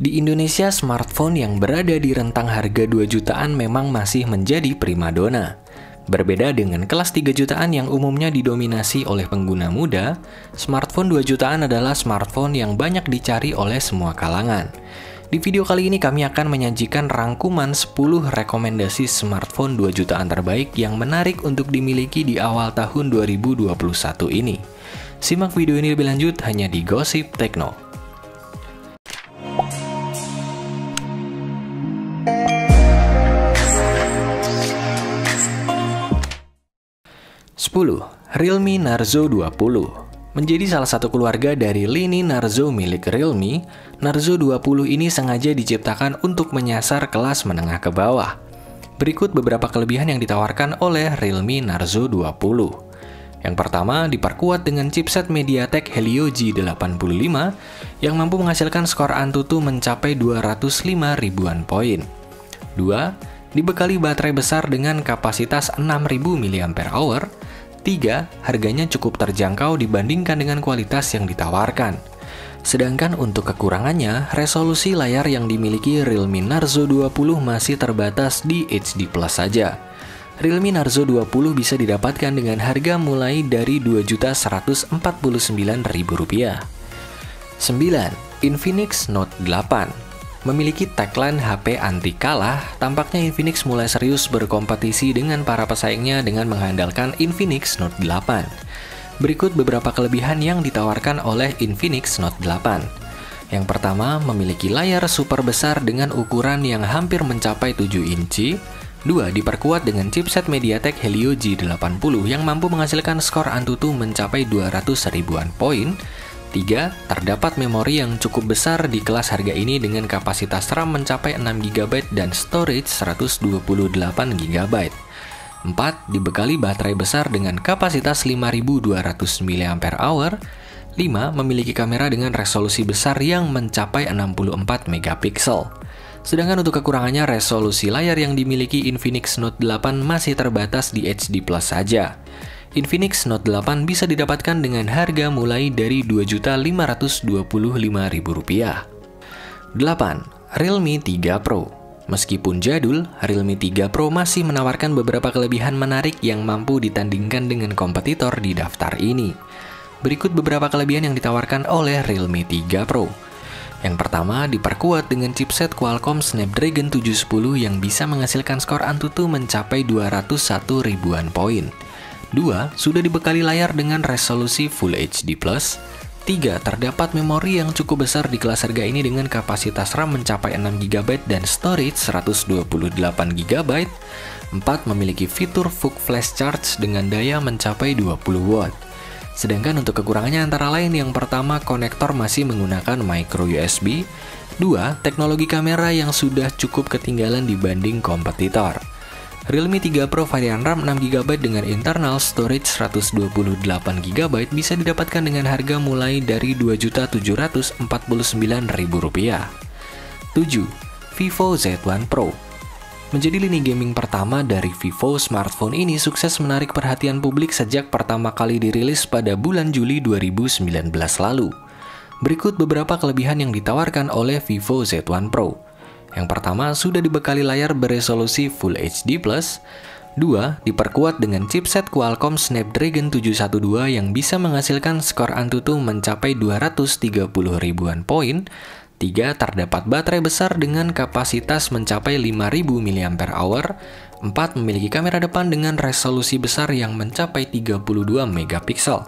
Di Indonesia, smartphone yang berada di rentang harga 2 jutaan memang masih menjadi primadona. Berbeda dengan kelas 3 jutaan yang umumnya didominasi oleh pengguna muda, smartphone 2 jutaan adalah smartphone yang banyak dicari oleh semua kalangan. Di video kali ini kami akan menyajikan rangkuman 10 rekomendasi smartphone 2 jutaan terbaik yang menarik untuk dimiliki di awal tahun 2021 ini. Simak video ini lebih lanjut hanya di Gosip Tekno. 10. Realme Narzo 20. Menjadi salah satu keluarga dari lini Narzo milik Realme, Narzo 20 ini sengaja diciptakan untuk menyasar kelas menengah ke bawah. Berikut beberapa kelebihan yang ditawarkan oleh Realme Narzo 20. Yang pertama, diperkuat dengan chipset MediaTek Helio G85 yang mampu menghasilkan skor Antutu mencapai 205 ribuan poin. 2. Dibekali baterai besar dengan kapasitas 6000 mAh. 3. Harganya cukup terjangkau dibandingkan dengan kualitas yang ditawarkan. Sedangkan untuk kekurangannya, resolusi layar yang dimiliki Realme Narzo 20 masih terbatas di HD Plus saja. Realme Narzo 20 bisa didapatkan dengan harga mulai dari Rp2.149.000. 9. Infinix Note 8. Memiliki tagline HP anti kalah, tampaknya Infinix mulai serius berkompetisi dengan para pesaingnya dengan mengandalkan Infinix Note 8. Berikut beberapa kelebihan yang ditawarkan oleh Infinix Note 8. Yang pertama, memiliki layar super besar dengan ukuran yang hampir mencapai 7 inci. 2. Diperkuat dengan chipset MediaTek Helio G80 yang mampu menghasilkan skor Antutu mencapai 200 ribuan poin. 3. Terdapat memori yang cukup besar di kelas harga ini dengan kapasitas RAM mencapai 6GB dan storage 128GB. 4. Dibekali baterai besar dengan kapasitas 5200 mAh. 5. Memiliki kamera dengan resolusi besar yang mencapai 64 megapiksel. Sedangkan untuk kekurangannya, resolusi layar yang dimiliki Infinix Note 8 masih terbatas di HD Plus saja. Infinix Note 8 bisa didapatkan dengan harga mulai dari Rp2.525.000. 8. Realme 3 Pro. Meskipun jadul, Realme 3 Pro masih menawarkan beberapa kelebihan menarik yang mampu ditandingkan dengan kompetitor di daftar ini. Berikut beberapa kelebihan yang ditawarkan oleh Realme 3 Pro. Yang pertama, diperkuat dengan chipset Qualcomm Snapdragon 710 yang bisa menghasilkan skor Antutu mencapai 201 ribuan poin. 2. Sudah dibekali layar dengan resolusi Full HD+. 3. Terdapat memori yang cukup besar di kelas harga ini dengan kapasitas RAM mencapai 6GB dan storage 128GB. 4. Memiliki fitur VOOC Flash Charge dengan daya mencapai 20W. Sedangkan untuk kekurangannya antara lain, yang pertama, konektor masih menggunakan micro USB. 2. Teknologi kamera yang sudah cukup ketinggalan dibanding kompetitor. Realme 3 Pro varian RAM 6GB dengan internal storage 128GB bisa didapatkan dengan harga mulai dari Rp2.749.000. 7. Vivo Z1 Pro. Menjadi lini gaming pertama dari Vivo, smartphone ini sukses menarik perhatian publik sejak pertama kali dirilis pada bulan Juli 2019 lalu. Berikut beberapa kelebihan yang ditawarkan oleh Vivo Z1 Pro. Yang pertama, sudah dibekali layar beresolusi Full HD+. 2. Diperkuat dengan chipset Qualcomm Snapdragon 712 yang bisa menghasilkan skor Antutu mencapai 230 ribuan poin. 3. Terdapat baterai besar dengan kapasitas mencapai 5000 mAh. 4. Memiliki kamera depan dengan resolusi besar yang mencapai 32 megapiksel.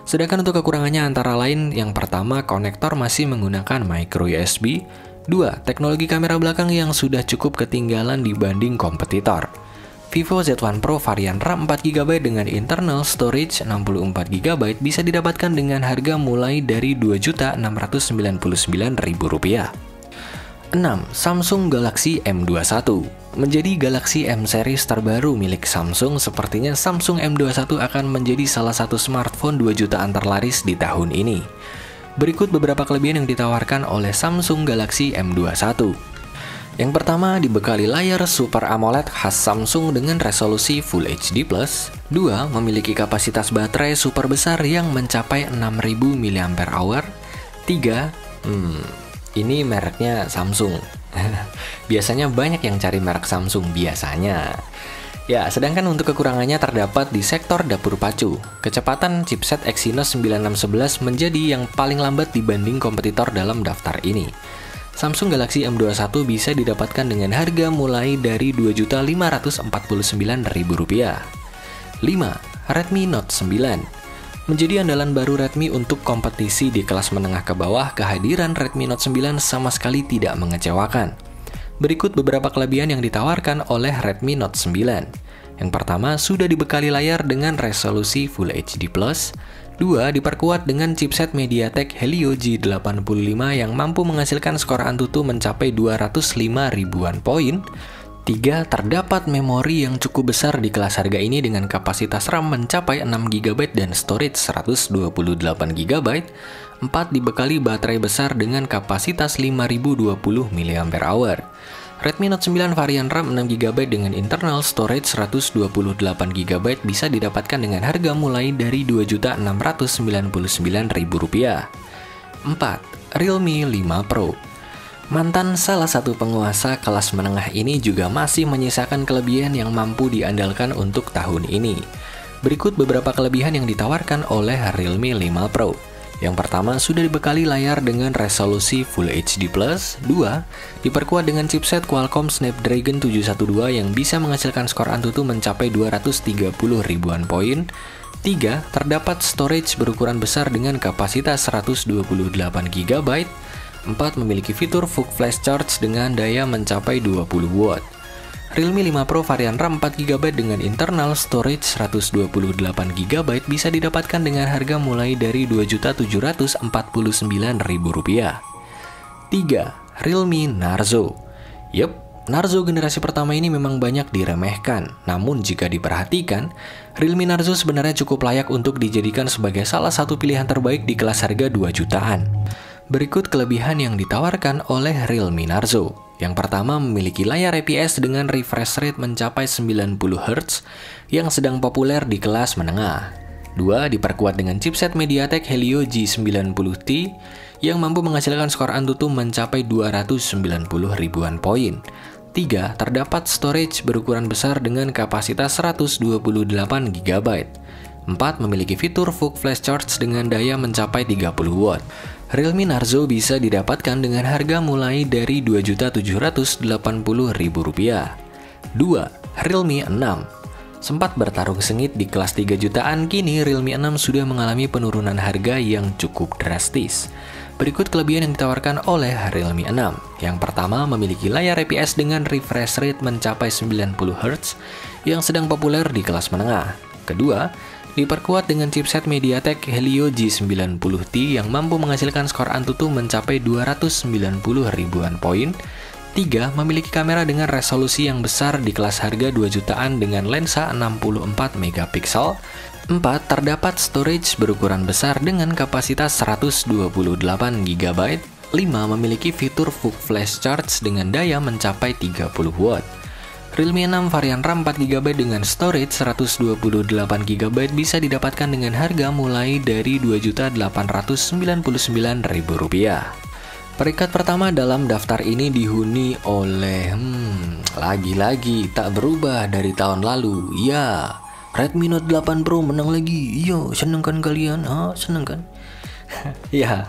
Sedangkan untuk kekurangannya antara lain, yang pertama, konektor masih menggunakan micro USB. 2. Teknologi kamera belakang yang sudah cukup ketinggalan dibanding kompetitor. Vivo Z1 Pro varian RAM 4GB dengan internal storage 64GB bisa didapatkan dengan harga mulai dari Rp2.699.000. 6. Samsung Galaxy M21. Menjadi Galaxy M series terbaru milik Samsung, sepertinya Samsung M21 akan menjadi salah satu smartphone 2 jutaan terlaris di tahun ini. Berikut beberapa kelebihan yang ditawarkan oleh Samsung Galaxy M21. Yang pertama, dibekali layar Super AMOLED khas Samsung dengan resolusi Full HD+. 2. Memiliki kapasitas baterai super besar yang mencapai 6000 mAh. 3. Ini mereknya Samsung. Biasanya banyak yang cari merek Samsung biasanya. Ya, sedangkan untuk kekurangannya terdapat di sektor dapur pacu. Kecepatan chipset Exynos 9611 menjadi yang paling lambat dibanding kompetitor dalam daftar ini. Samsung Galaxy M21 bisa didapatkan dengan harga mulai dari Rp2.549.000. 5. Redmi Note 9. Menjadi andalan baru Redmi untuk kompetisi di kelas menengah ke bawah, kehadiran Redmi Note 9 sama sekali tidak mengecewakan. Berikut beberapa kelebihan yang ditawarkan oleh Redmi Note 9. Yang pertama, sudah dibekali layar dengan resolusi Full HD+. 2. Diperkuat dengan chipset MediaTek Helio G85 yang mampu menghasilkan skor Antutu mencapai 205 ribuan poin. 3. Terdapat memori yang cukup besar di kelas harga ini dengan kapasitas RAM mencapai 6GB dan storage 128GB. 4. Dibekali baterai besar dengan kapasitas 5020 mAh. Redmi Note 9 varian RAM 6GB dengan internal storage 128GB bisa didapatkan dengan harga mulai dari Rp2.699.000. 4. Realme 5 Pro. Mantan salah satu penguasa kelas menengah ini juga masih menyisakan kelebihan yang mampu diandalkan untuk tahun ini. Berikut beberapa kelebihan yang ditawarkan oleh Realme 5 Pro. Yang pertama, sudah dibekali layar dengan resolusi Full HD+. 2. Diperkuat dengan chipset Qualcomm Snapdragon 712 yang bisa menghasilkan skor Antutu mencapai 230 ribuan poin. 3. Terdapat storage berukuran besar dengan kapasitas 128GB. 4. Memiliki fitur VOOC Flash Charge dengan daya mencapai 20W. Realme 5 Pro varian RAM 4GB dengan internal storage 128GB bisa didapatkan dengan harga mulai dari Rp2.749.000. 3. Realme Narzo. Yup, Narzo generasi pertama ini memang banyak diremehkan, namun jika diperhatikan, Realme Narzo sebenarnya cukup layak untuk dijadikan sebagai salah satu pilihan terbaik di kelas harga 2 jutaan. Berikut kelebihan yang ditawarkan oleh Realme Narzo. Yang pertama, memiliki layar IPS dengan refresh rate mencapai 90Hz yang sedang populer di kelas menengah. 2. Diperkuat dengan chipset MediaTek Helio G90T yang mampu menghasilkan skor Antutu mencapai 290 ribuan poin. 3. Terdapat storage berukuran besar dengan kapasitas 128GB. 4. Memiliki fitur VOOC Flash Charge dengan daya mencapai 30W. Realme Narzo bisa didapatkan dengan harga mulai dari Rp2.780.000. 2. Realme 6. Sempat bertarung sengit di kelas 3 jutaan, kini Realme 6 sudah mengalami penurunan harga yang cukup drastis. Berikut kelebihan yang ditawarkan oleh Realme 6. Yang pertama, memiliki layar IPS dengan refresh rate mencapai 90Hz yang sedang populer di kelas menengah. Kedua, diperkuat dengan chipset MediaTek Helio G90T yang mampu menghasilkan skor Antutu mencapai 290 ribuan poin. 3. Memiliki kamera dengan resolusi yang besar di kelas harga 2 jutaan dengan lensa 64 megapiksel. 4. Terdapat storage berukuran besar dengan kapasitas 128GB. 5. Memiliki fitur VOOC Flash Charge dengan daya mencapai 30W. Realme 6 varian RAM 4GB dengan storage 128GB bisa didapatkan dengan harga mulai dari Rp2.899.000. Peringkat pertama dalam daftar ini dihuni oleh lagi-lagi tak berubah dari tahun lalu. Ya, Redmi Note 8 Pro menang lagi. Iya, seneng kan kalian? Seneng kan? Ya,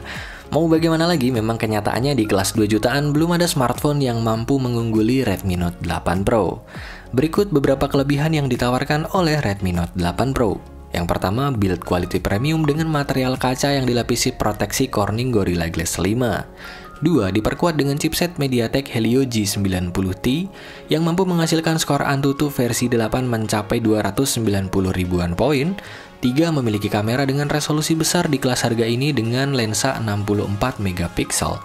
mau bagaimana lagi, memang kenyataannya di kelas 2 jutaan belum ada smartphone yang mampu mengungguli Redmi Note 8 Pro. Berikut beberapa kelebihan yang ditawarkan oleh Redmi Note 8 Pro. Yang pertama, build quality premium dengan material kaca yang dilapisi proteksi Corning Gorilla Glass 5. 2. Diperkuat dengan chipset MediaTek Helio G90T yang mampu menghasilkan skor Antutu versi 8 mencapai 290 ribuan poin. 3. Memiliki kamera dengan resolusi besar di kelas harga ini dengan lensa 64 megapiksel.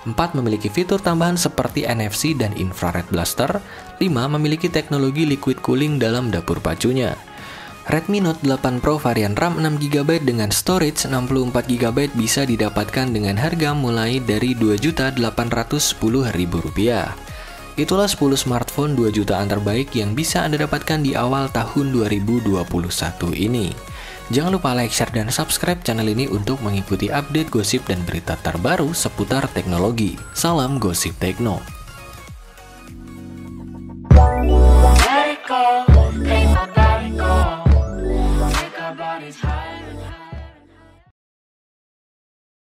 4. Memiliki fitur tambahan seperti NFC dan infrared blaster. 5. Memiliki teknologi liquid cooling dalam dapur pacunya. Redmi Note 8 Pro varian RAM 6GB dengan storage 64GB bisa didapatkan dengan harga mulai dari Rp2.810.000. Itulah 10 smartphone 2 jutaan terbaik yang bisa Anda dapatkan di awal tahun 2021 ini. Jangan lupa like, share, dan subscribe channel ini untuk mengikuti update gosip dan berita terbaru seputar teknologi. Salam Gosip Tekno. Let it go, ain't nobody go. Make our bodies higher.